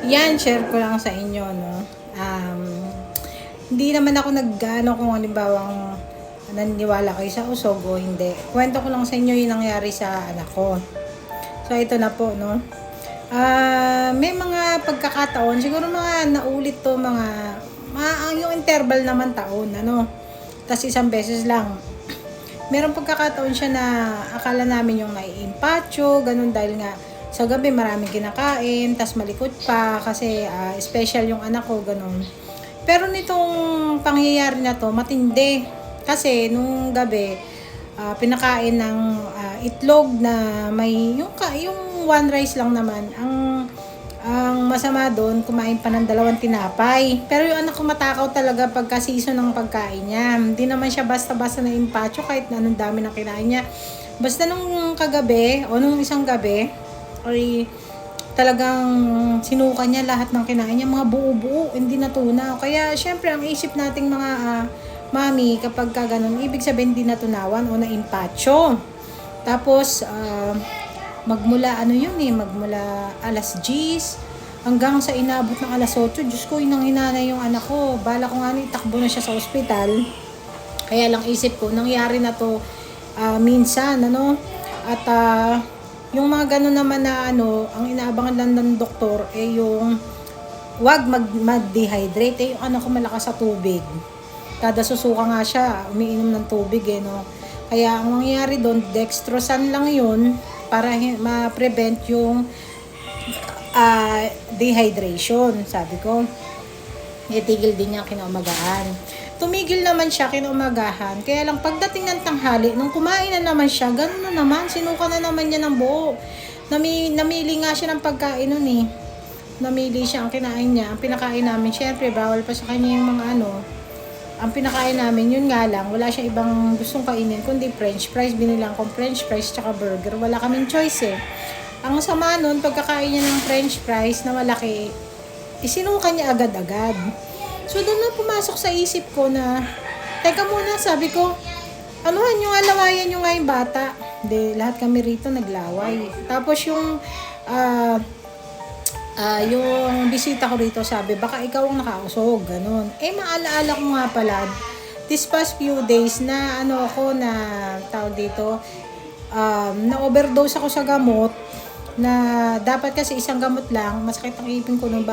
Yan, share ko lang sa inyo, no. Um, Hindi naman ako nag-ano kung halimbawang naniniwala kayo sa usog o hindi. Kwento ko lang sa inyo yung nangyari sa anak ko. So, ito na po, no. May mga pagkakataon, siguro mga naulit to, yung interval naman taon, ano. Tapos isang beses lang. Merong pagkakataon siya na akala namin yung naiimpatyo, ganun dahil nga sa gabi maraming kinakain, tas malikot pa kasi special yung anak ko, ganun. Pero nitong pangyayari na to, matindi. Kasi nung gabi, pinakain ng itlog na may yung one rice lang naman. Ang masama doon, kumain pa ng 2 tinapay. Pero yung anak ko matakaw talaga pagka season ng pagkain niya. Hindi naman siya basta-basta na impatyo kahit na anong dami ng kinain niya. Basta nung kagabi, o nung isang gabi, ay talagang sinuka niya lahat ng kinain niya, mga buo-buo, hindi natunaw. Kaya syempre ang isip nating mga mami kapag ka ganun, ibig sabihin hindi natunawan o naimpatyo. Tapos magmula magmula alas 10 hanggang sa inabot ng alas 8, Diyos ko, inang hinanay yung anak ko. Bala ko nga itakbo na siya sa ospital. Kaya lang isip ko, nangyari na to minsan, ano? At yung mga ganun naman na ang inaabangan lang ng doktor yung wag mag-dehydrate. Yung anak ko malakas sa tubig. Kada susuka nga siya, umiinom ng tubig no. Kaya ang mangyayari doon, dextrosan lang yun para ma-prevent yung dehydration. Sabi ko, itigil din niya kinaumagahan. Tumigil naman siya kinaumagahan. Kaya lang pagdating ng tanghali, nung kumain na naman siya, ganun na naman, sinuka na naman niya ng buo. Namili nga siya ng pagkain nun Namili siya ang kinain niya. Ang pinakain namin, syempre, bawal pa sa kanya yung mga ang pinakain namin, yun nga lang, wala siyang ibang gustong kainin, kundi french fries. Binilang kong french fries tsaka burger. Wala kaming choice Ang sama nun, pagkakain niya ng french fries na malaki, isinuka niya agad-agad. So, doon na pumasok sa isip ko na, teka muna, sabi ko, anuhan yung alawayan yung nga yung bata. Hindi, lahat kami rito naglaway. Tapos yung bisita ko rito, sabi, baka ikaw ang nakausog, ganun. Maalaala ko nga pala, this past few days na tawag dito, na-overdose ako sa gamot, na dapat kasi isang gamot lang, masakit ang ipin ko nung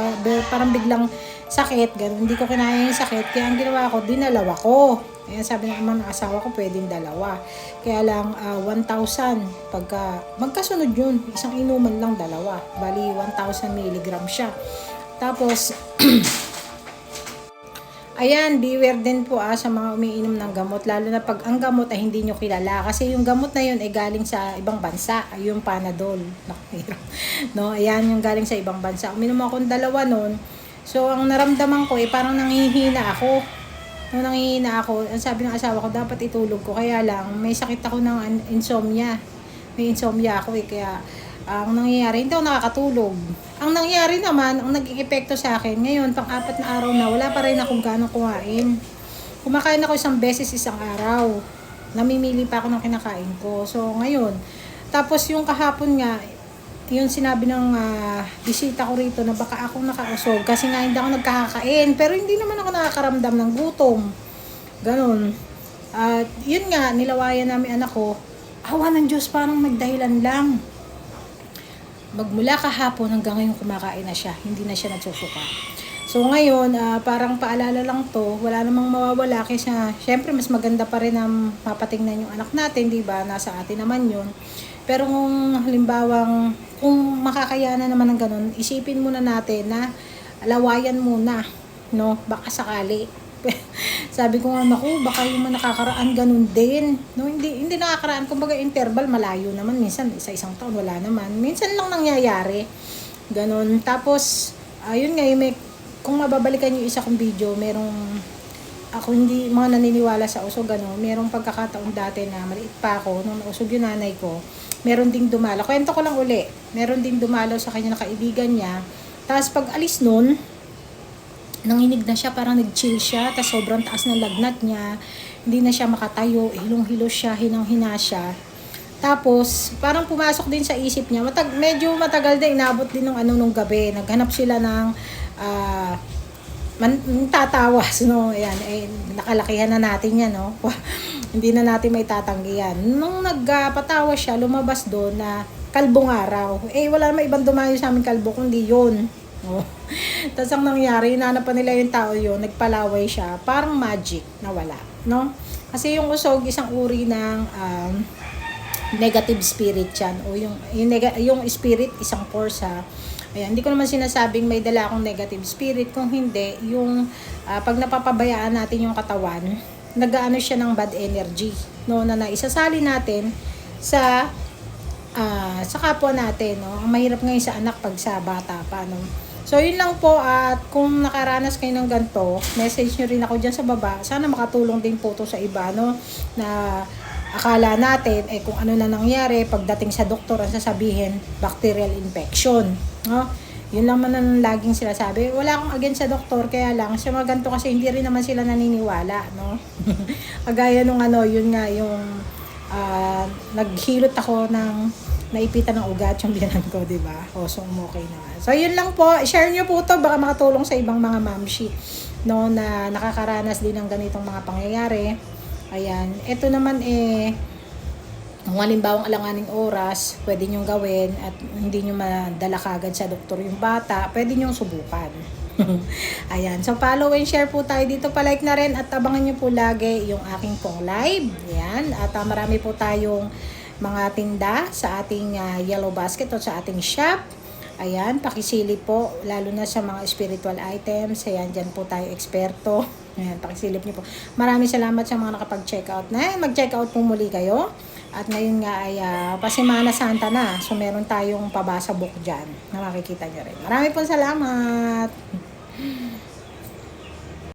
parang biglang sakit, ganun, hindi ko kinaya yung sakit, kaya ang ginawa ko, dinalawa ko. Ayan, sabi ng asawa ko, pwedeng dalawa. Kaya lang, 1,000, pagka, magkasunod yun, isang inuman lang dalawa, bali 1,000 milligram siya. Tapos, ayan, beware din po sa mga umiinom ng gamot, lalo na pag ang gamot ay hindi nyo kilala. Kasi yung gamot na yun ay galing sa ibang bansa, yung Panadol. No, ayan, yung galing sa ibang bansa. Uminom akong 2 nun. So, ang naramdaman ko parang nanghihina ako. Nung nanghihina ako, ang sabi ng asawa ko, dapat itulog ko. Kaya lang, may sakit ako ng insomnia. May insomnia ako kaya ang nangyayari, hindi ako nakakatulog. Ang nangyari naman, ang naging epekto sa akin, ngayon, pang-4 na araw na, wala pa rin akong ganong kumain. Kumakain ako isang beses isang araw. Namimili pa ako ng kinakain ko. So, ngayon, tapos yung kahapon nga, yung sinabi ng bisita ko rito na baka ako nakausog kasi nga hindi ako nagkakakain. Pero hindi naman ako nakakaramdam ng gutom. Ganon. At yun nga, nilawayan namin anak ko, awa ng Diyos, parang nagdahilan lang. Magmula kahapon hanggang ngayon kumakain na siya. Hindi na siya nagsusuka. So ngayon, parang paalala lang to, wala namang mawawala kasi syempre mas maganda pa rin ang mapatingnan yung anak natin, di ba? Nasa atin naman yun. Pero kung halimbawang, kung makakayanan naman ng ganun, isipin muna natin na lawayan muna, no? Baka sakali. Sabi ko nga, naku, baka yung nakakaraan ganun din. No, hindi nakakaraan. Kumbaga interval, malayo naman. Minsan, isang taon, wala naman. Minsan lang nangyayari. Ganun. Tapos, ayun nga, kung mababalikan yung isa kong video, ako hindi mga naniniwala sa usog, merong pagkakataon dati na maliit pa ako, nung nausog yung nanay ko, meron ding dumalaw. Kwento ko lang uli. Meron ding dumalaw sa kanya na kaibigan niya. Tapos pag alis nun, nanginig na siya, parang nag-chill siya, tapos sobrang taas ng lagnat niya, hindi na siya makatayo, hilong-hilo siya, hinang-hina siya. Tapos, parang pumasok din sa isip niya. Medyo matagal din, inabot din ng nung gabi. Naghanap sila ng ah, tatawas, no? Ayan, nakalakihan na natin yan, no? Hindi na natin may tatanggi yan. Nung nagpatawa siya, lumabas doon na kalbong araw. Wala naman ibang dumayo sa aming kalbo, kundi yun. Oh. Tapos ang nangyari, hinanap pa nila yung tao yun, nagpalaway siya, parang magic, nawala, no? Kasi yung usog, isang uri ng negative spirit yan, o yung spirit, isang force ha. Ayan, hindi ko naman sinasabing may dala akong negative spirit, kung hindi, yung pag napapabayaan natin yung katawan, nag-aano siya ng bad energy, no, na naisasali natin sa kapwa natin, no. Ang mahirap ngayon sa anak pag sa bata pa, no. So yun lang po, at kung nakaranas kayo ng ganito, message nyo rin ako dyan sa baba. Sana makatulong din po to sa iba, no, na akala natin kung ano na nangyari, pagdating sa doktor ang sasabihin bacterial infection, no. Yun lang man ang laging sila sabi. Wala akong against sa doktor, kaya lang sa mga ganito kasi hindi rin naman sila naniniwala, no. Kagaya nung yun nga yung naghilot ako ng naipitan ng ugat yung biyanan ko, di ba? So okay na. So yun lang po, share niyo po to, baka makatulong sa ibang mga mamshi, no, na nakakaranas din ng ganitong mga pangyayari. Ayan, ito naman kung halimbawang alanganing oras, pwede nyo gawin at hindi nyo madala kagad sa doktor yung bata, pwede nyo subukan. Ayan, so follow and share po tayo dito, pa-like na rin at abangan nyo po lagi yung aking pong live. Ayan, at marami po tayong mga tinda sa ating yellow basket o sa ating shop. Ayan, pakisilip po, lalo na sa mga spiritual items. Ayan, dyan po tayo eksperto. Ayan, pakisilip niyo po. Maraming salamat sa mga nakapag-check out na. Mag-check out po muli kayo. At ngayon nga ay Pasimana Santa na. So meron tayong pabasa book dyan na makikita nyo rin. Maraming pong salamat.